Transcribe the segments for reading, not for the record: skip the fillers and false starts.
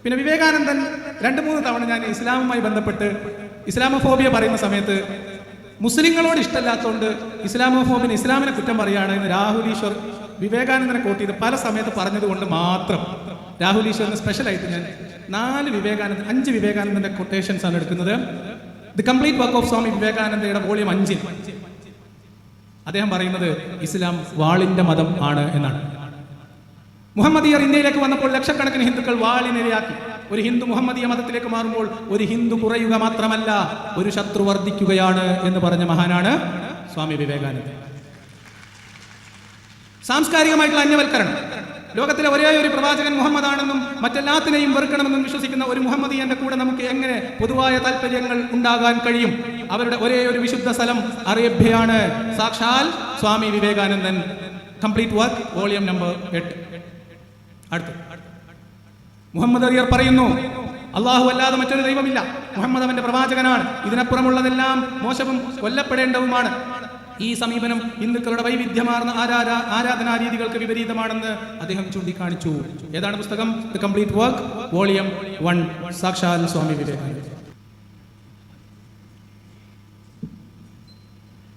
പിന്നെ വിവേകാനന്ദൻ 2-3 തവണ ഞാൻ ഇസ്ലാമുമായി ബന്ധപ്പെട്ട് ഇസ്ലാമോഫോബിയ പറയുന്ന സമയത്ത് മുസ്ലിങ്ങളോട് ഇഷ്ടമില്ലാത്തതുകൊണ്ട് ഇസ്ലാമോഫോബിന് ഇസ്ലാമിനെ കുറ്റം പറയുകയാണ് എന്ന് രാഹുൽ ഈശ്വർ വിവേകാനന്ദനെ കോട്ട് ചെയ്ത് പല സമയത്ത് പറഞ്ഞതുകൊണ്ട് മാത്രം രാഹുൽ ഈശ്വറിന് സ്പെഷ്യലായിട്ട് ഞാൻ 5 വിവേകാനന്ദന്റെ കൊട്ടേഷൻസ് ആണ് എടുക്കുന്നത്. The complete work of Swami വിവേകാനന്ദയുടെ വോളിയം 5 അദ്ദേഹം പറയുന്നത് ഇസ്ലാം വാളിന്റെ മതം ആണ് എന്നാണ്. മുഹമ്മദിയർ ഇന്ത്യയിലേക്ക് വന്നപ്പോൾ ലക്ഷക്കണക്കിന് ഹിന്ദുക്കൾ വാളിനിരയാക്കി. ഒരു ഹിന്ദു മുഹമ്മദീയ മതത്തിലേക്ക് മാറുമ്പോൾ ഒരു ഹിന്ദു കുറയുക മാത്രമല്ല, ഒരു ശത്രു വർദ്ധിക്കുകയാണ് എന്ന് പറഞ്ഞ മഹാനാണ് സ്വാമി വിവേകാനന്ദൻ. സാംസ്കാരികമായിട്ടുള്ള അന്യവൽക്കരണം. ലോകത്തിലെ ഒരേ ഒരു പ്രവാചകൻ മുഹമ്മദാണെന്നും മറ്റെല്ലാത്തിനെയും വെറുക്കണമെന്നും വിശ്വസിക്കുന്ന ഒരു മുഹമ്മദീയന്റെ കൂടെ നമുക്ക് എങ്ങനെ പൊതുവായ താല്പര്യങ്ങൾ ഉണ്ടാകാൻ കഴിയും? അവരുടെ ഒരേ ഒരു വിശുദ്ധ സ്ഥലം അറേബ്യയാണ്. സാക്ഷാൽ സ്വാമി വിവേകാനന്ദൻ, കംപ്ലീറ്റ് വർക്ക് വോളിയം നമ്പർ 8. അടുത്ത് മുഹമ്മദ് അലിയർ പറയുന്നു, അള്ളാഹു അല്ലാതെ മറ്റൊരു ദൈവമില്ല, മുഹമ്മദ് അവന്റെ പ്രവാചകനാണ്, ഇതിനപ്പുറമുള്ളതെല്ലാം മോശവും കൊല്ലപ്പെടേണ്ടവുമാണ്. ഈ സമീപനം ഹിന്ദുക്കളുടെ വൈവിധ്യമാർന്ന ആരാധനാ രീതികൾക്ക് വിപരീതമാണെന്ന് അദ്ദേഹം ചൂണ്ടിക്കാണിച്ചു. ഏതാണ് പുസ്തകം? ദി കംപ്ലീറ്റ് വർക്ക് വോളിയം 1, സാക്ഷാൽ സ്വാമി വിവേകാനന്ദൻ.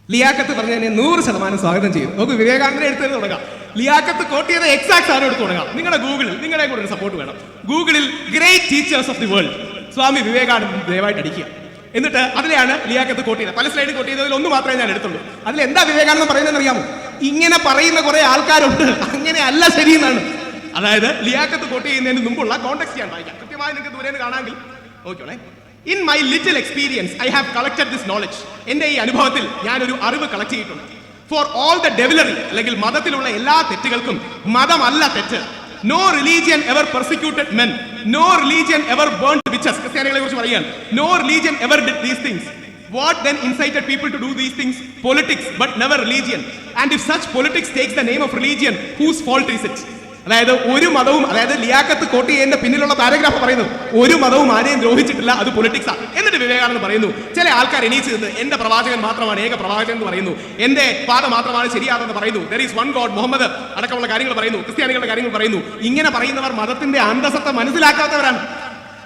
ലിയാക്കത്ത് പറഞ്ഞതിനെ 100% സ്വാഗതം ചെയ്യും. നമുക്ക് വിവേകാനന്ദനെ എടുത്തു തുടങ്ങാം. ലിയാക്കത്ത് കോട്ട് ചെയ്ത എക്സാക്ട് സാധനം എടുത്തു തുടങ്ങാം. നിങ്ങളുടെ ഗൂഗിളിൽ നിങ്ങളെ കൂടെ ഒരു സപ്പോർട്ട് വേണം. ഗൂഗിളിൽ great teachers of the world Swami Vivekanandan ദയവായിട്ട് അടിക്കുക. എന്നിട്ട് അതിലെയാണ് ലിയാക്കത്ത് കോട്ട് ചെയ്തത്. പല സ്ലൈഡ് കോട്ട് ചെയ്തതിൽ ഒന്ന് മാത്രമേ ഞാൻ എടുത്തുള്ളൂ. അതിൽ എന്താ വിവേകാനന്ദൻ പറയുന്നതെന്ന് അറിയാമോ? ഇങ്ങനെ പറയുന്ന കുറെ ആൾക്കാരുണ്ട്, അങ്ങനെ അല്ല ശരിയെന്നാണ്. അതായത് ലിയാക്കത്ത് കോട്ട് ചെയ്യുന്നതിന് മുമ്പുള്ള കോണ്ടെക്സ്റ്റ് ഞാൻ വായിക്കാം. കൃത്യമായി നിങ്ങൾക്ക് ദൂരെ കാണാമെങ്കിൽ okay. In my little experience I have collected this knowledge. എന്റെ ഈ അനുഭവത്തിൽ ഞാനൊരു അറിവ് കളക്ട് ചെയ്തിട്ടുണ്ട്. ഫോർ ഓൾ ദ ഡെവിലറി, അല്ലെങ്കിൽ മതത്തിലുള്ള എല്ലാ തെറ്റുകൾക്കും മതമല്ല തെറ്റ്. No religion ever persecuted men, no religion ever burned witches. ക്രിസ്ത്യാനികളെ കുറിച്ച് പറയുകയാണ്. No religion ever did these things. What then incited people to do these things? Politics, but never religion. And if such politics takes the name of religion, whose fault is it? അതായത് ഒരു മതവും, അതായത് Liyakath coat ചെയ്യുന്നതിന്റെ പിന്നിലുള്ള paragraph പറയുന്നു, ഒരു മതവും ആരെയും ദ്രോഹിച്ചിട്ടില്ല, അത് പൊളിറ്റിക്സാ. എന്നിട്ട് വിവേകാനന്ദൻ പറയുന്നു, ചില ആൾക്കാർ എണീച്ച് നിന്ന് എന്റെ പ്രവാചകൻ മാത്രമാണ് ഏക പ്രവാചകൻ എന്ന് പറയുന്നു, എന്റെ പാത മാത്രമാണ് ശരിയാണെന്ന് പറയുന്നു, there is one God, Muhammad അടക്കമുള്ള കാര്യങ്ങൾ പറയുന്നു, ക്രിസ്ത്യാനികളുടെ കാര്യങ്ങൾ പറയുന്നു. ഇങ്ങനെ പറയുന്നവർ മതത്തിന്റെ അന്തസത്ത മനസ്സിലാക്കാത്തവരാണ്.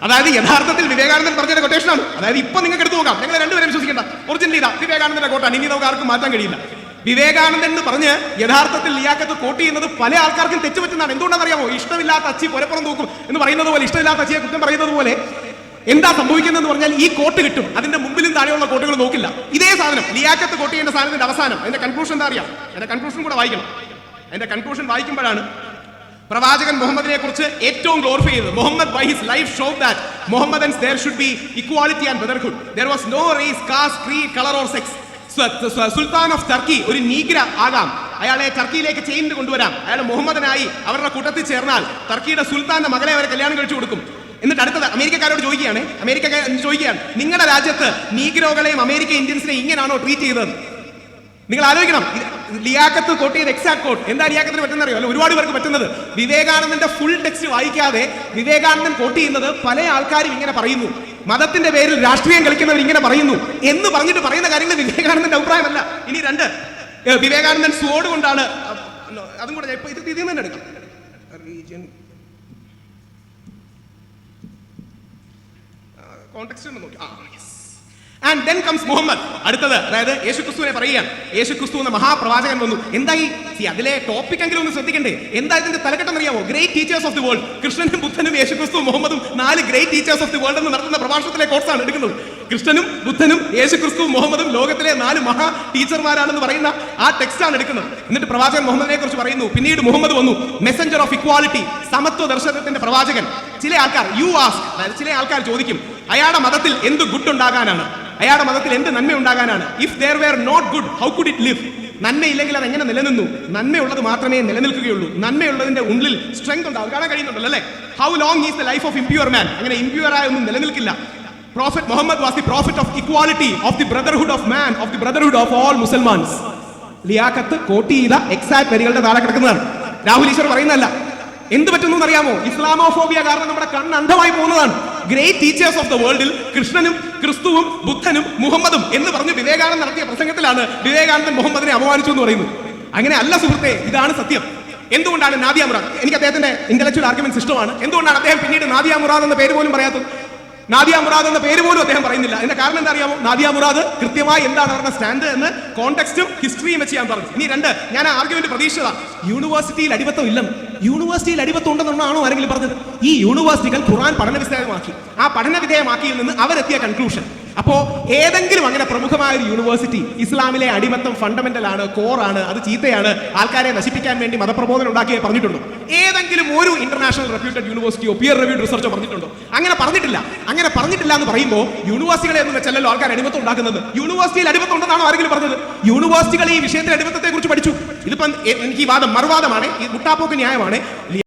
അതായത് യഥാർത്ഥത്തിൽ വിവേകാനന്ദൻ പറഞ്ഞ കൊട്ടേഷനാണ്. അതായത് ഇപ്പൊ നിങ്ങൾക്ക് എടുത്തു നോക്കാം, നിങ്ങൾ രണ്ടുപേരും വിശ്വസിക്കേണ്ട, ഒറിജിനൽ ഇതാ വിവേകാനന്ദന്റെ കോട്ടാണ്, ഇനി നമുക്ക് ആർക്കും മാറ്റാൻ കഴിയില്ല. വിവേകാനന്ദൻ എന്ന് പറഞ്ഞ് യഥാർത്ഥത്തിൽ ലിയാക്കത്ത് കോട്ട് ചെയ്യുന്നത് പല ആൾക്കാർക്കും തെറ്റുപറ്റുന്നതാണ്. എന്തുകൊണ്ടാണെന്ന് അറിയാമോ? ഇഷ്ടമില്ലാത്ത അച്ചി പുരപ്പുറം തൂക്കും എന്ന് പറയുന്നത് പോലെ, ഇഷ്ടമില്ലാത്ത അച്ചിയെ കുറ്റം പറയുന്നത് പോലെ എന്താ സംഭവിക്കുന്നതെന്ന് പറഞ്ഞാൽ ഈ കോട്ട് കിട്ടും, അതിന്റെ മുമ്പിലും താഴെയുള്ള കോട്ടുകൾ നോക്കില്ല. ഇതേ സാധനം ലിയാക്കത്ത് കോട്ട് ചെയ്യേണ്ട സാധനത്തിന്റെ അവസാനം അതിന്റെ കൺക്ലൂഷൻ എന്താ അറിയാം? അതിന്റെ കൺക്ലൂഷൻ കൂടെ വായിക്കണം. അതിന്റെ കൺക്ലൂഷൻ വായിക്കുമ്പോഴാണ് പ്രവാചകൻ മുഹമ്മദിനെ കുറിച്ച് ഏറ്റവും ഗ്ലോറിഫൈ ചെയ്തത്. Muhammad by his life showed that Mohammedans there should be equality and brotherhood. There was no race, caste, creed, color or sex. Sultan of Turkey ഒരു നീഗ്ര ആകാം, അയാളെ ടർക്കിയിലേക്ക് ചെയിൻ കൊണ്ടുവരാം, അയാൾ മുഹമ്മദനായി അവരുടെ കൂട്ടത്തിൽ ചേർന്നാൽ ടർക്കിയുടെ സുൽത്താന്റെ മകളെ അവരെ കല്യാണം കഴിച്ചു കൊടുക്കും. എന്നിട്ട് അടുത്തത് അമേരിക്കക്കാരോട് ചോദിക്കുകയാണ്, നിങ്ങളുടെ രാജ്യത്ത് നീഗ്രോകളെയും അമേരിക്കൻ ഇന്ത്യൻസിനെയും ഇങ്ങനെയാണോ ട്രീറ്റ് ചെയ്തത്? നിങ്ങൾ ആലോചിക്കണം. ലിയാക്കത്ത് കോട്ട് ചെയ്ത എക്സാക്ട് കോട്ട് എന്താ ലിയാക്കത്തിന് പറ്റുന്ന അറിയോ? അല്ല, ഒരുപാട് പേർക്ക് പറ്റുന്നത് വിവേകാനന്ദന്റെ ഫുൾ ടെക്സ്റ്റ് വായിക്കാതെ വിവേകാനന്ദൻ കോട്ട് ചെയ്യുന്നത് പല ആൾക്കാരും ഇങ്ങനെ പറയുന്നു, മതത്തിന്റെ പേരിൽ രാഷ്ട്രീയം കളിക്കുന്നവർ ഇങ്ങനെ പറയുന്നു എന്ന് പറഞ്ഞിട്ട് പറയുന്ന കാര്യങ്ങൾ വിവേകാനന്ദന്റെ അഭിപ്രായമല്ല. ഇനി 2, വിവേകാനന്ദൻ സ്വോർഡ് കൊണ്ടാണ്, അതും കൂടെ ഇപ്പൊ ഇത് ഇതിൽ നിന്ന് എടുക്കാം. കോണ്ടെക്സ്റ്റ് നോക്കി. And then comes Muhammad. അടുത്തത് അതായത് യേശുക്രിസ്തുവിനെ പറയുകയാണ്. യേശുക്രിസ്തു എന്ന മഹാപ്രവാചകൻ വന്നു. എന്തായി അതിലെ ടോപ്പിക് എങ്കിലും ഒന്ന് ശ്രദ്ധിക്കണ്ടേ? എന്താ ഇതിന്റെ തലക്കെട്ടം അറിയാമോ? Great teachers of the world. കൃഷ്ണനും ബുദ്ധനും യേശുക്രിസ്തുവും മുഹമ്മദും 4 great teachers of the world എന്ന് നടത്തുന്ന പ്രഭാഷണത്തിലെ കോഴ്സാണ് എടുക്കുന്നത്. കൃഷ്ണനും ബുദ്ധനും യേശുക്രിസ്തുവും മുഹമ്മദും ലോകത്തിലെ 4 മഹാ ടീച്ചർമാരാണെന്ന് പറയുന്ന ആ ടെക്സ്റ്റ് ആണ് എടുക്കുന്നത്. എന്നിട്ട് പ്രവാചകൻ മുഹമ്മദിനെ കുറിച്ച് പറയുന്നു, പിന്നീട് മുഹമ്മദ് വന്നു, മെസ്സഞ്ചർ ഓഫ് ഇക്വാലിറ്റി, സമത്വ ദർശനത്തിന്റെ പ്രവാചകൻ. ചില ആൾക്കാർ അതായത് ചില ആൾക്കാർ ചോദിക്കും, അയാളുടെ മതത്തിൽ എന്ത് ഗുഡ് ഉണ്ടാകാനാണ്, അയാളുടെ മതത്തിൽ എന്ത് നന്മ ഉണ്ടാകാനാണ്? If there were not good, how could it live? നന്മയില്ലെങ്കിൽ അത് എങ്ങനെ നിലനിന്നു? നന്മയുള്ളത് മാത്രമേ നിലനിൽക്കുകയുള്ളൂ. നന്മയുള്ളതിന്റെ ഉള്ളിൽ സ്ട്രെങ്ത് ഉണ്ടാവും. കാണാൻ കഴിയുന്നുണ്ടല്ലോ അല്ലേ? How long is the life of impure man? അങ്ങനെ ഇംപ്യൂർ ആയ ഒന്നും നിലനിൽക്കില്ല. Prophet Muhammad was the prophet of equality, of the brotherhood of man, of the brotherhood of all Muslims. Liaquat quote ചെയ്ത എക്സാക്ട് വരികളുടെ താഴെ കിടക്കുന്നതാണ്. രാഹുൽ ഈശ്വർ പറയുന്നതല്ല. എന്ത് പറ്റുന്നു അറിയാമോ? ഇസ്ലാമോഫോബിയ കാരണം നമ്മുടെ കണ്ണ് അന്ധമായി പോകുന്നതാണ്. ഗ്രേറ്റ് ടീച്ചേഴ്സ് ഓഫ് ദ വേൾഡിൽ കൃഷ്ണനും ക്രിസ്തുവും ബുദ്ധനും മുഹമ്മദും എന്ന് പറഞ്ഞ് വിവേകാനന്ദൻ നടത്തിയ പ്രസംഗത്തിലാണ് വിവേകാനന്ദൻ മുഹമ്മദിനെ അപമാനിച്ചു എന്ന് പറയുന്നത്. അങ്ങനെ അല്ല സുഹൃത്തെ, ഇതാണ് സത്യം. എന്തുകൊണ്ടാണ് നാദിയ മുറാദ്, എനിക്ക് അദ്ദേഹത്തിന്റെ ഇന്റലക്ച്വൽ ആർഗ്യുമെന്റ്സ് ഇഷ്ടമാണ്, എന്തുകൊണ്ടാണ് അദ്ദേഹം പിന്നീട് നാദിയ മുറാദ് എന്ന പേര് പോലും പറയാത്തത്? നാദിയ മുറാദ് എന്ന പേര് പോലും അദ്ദേഹം പറയുന്നില്ല. അതിന്റെ കാരണം എന്താ അറിയാമോ? നാദിയ മുറാദ് കൃത്യമായി എന്താണ് അവരുടെ സ്റ്റാൻഡ് എന്ന് കോണ്ടെക്സ്റ്റും ഹിസ്റ്ററിയും വെച്ച് ഞാൻ പറഞ്ഞു. ഇനി രണ്ട്, ഞാൻ ആ ആർഗ്യുമെന്റ് പ്രതീക്ഷിച്ചതാ, യൂണിവേഴ്സിറ്റിയിൽ അടിമത്തം ഇല്ലെന്ന്. യൂണിവേഴ്സിറ്റിയിൽ അടിമത്തം ഉണ്ടെന്നാണോ ആരെങ്കിലും പറഞ്ഞത്? ഈ യൂണിവേഴ്സിറ്റികൾ ഖുർആൻ പഠന വിധേയമാക്കി. ആ പഠന വിധേയമാക്കിയിൽ നിന്ന് അവരെത്തിയ കൺക്ലൂഷൻ, അപ്പോ ഏതെങ്കിലും അങ്ങനെ പ്രമുഖമായ ഒരു യൂണിവേഴ്സിറ്റി ഇസ്ലാമിലെ അടിമത്തം ഫണ്ടമെന്റൽ ആണ്, കോറാണ്, അത് ചീത്തയാണ്, ആൾക്കാരെ നശിപ്പിക്കാൻ വേണ്ടി മതപ്രബോധനം ഉണ്ടാക്കിയേ പറഞ്ഞിട്ടുണ്ടോ? ഏതെങ്കിലും ഒരു ഇന്റർനാഷണൽ റെപ്യൂട്ടഡ് യൂണിവേഴ്സിറ്റിയോ പിയർ റിവ്യൂഡ് റിസർച്ചോ പറഞ്ഞിട്ടുണ്ടോ? അങ്ങനെ പറഞ്ഞിട്ടില്ല. അങ്ങനെ പറഞ്ഞിട്ടില്ല എന്ന് പറയുമ്പോൾ യൂണിവേഴ്സിറ്റികളെ ഒന്നും വെച്ചല്ലോ ആൾക്കാർ അടിമത്തം ഉണ്ടാക്കുന്നത്. യൂണിവേഴ്സിറ്റിയിൽ അടിമത്തം ഉണ്ടെന്നാണോ ആരെങ്കിലും പറഞ്ഞത്? യൂണിവേഴ്സിറ്റികൾ ഈ വിഷയത്തിൽ അടിമത്തത്തെ കുറിച്ച് പഠിച്ചു. ഇതിപ്പം എനിക്ക് ഈ വാദം മറുവാദമാണ്, ഈ മുട്ടാപ്പോക്ക് ന്യായമാണ്.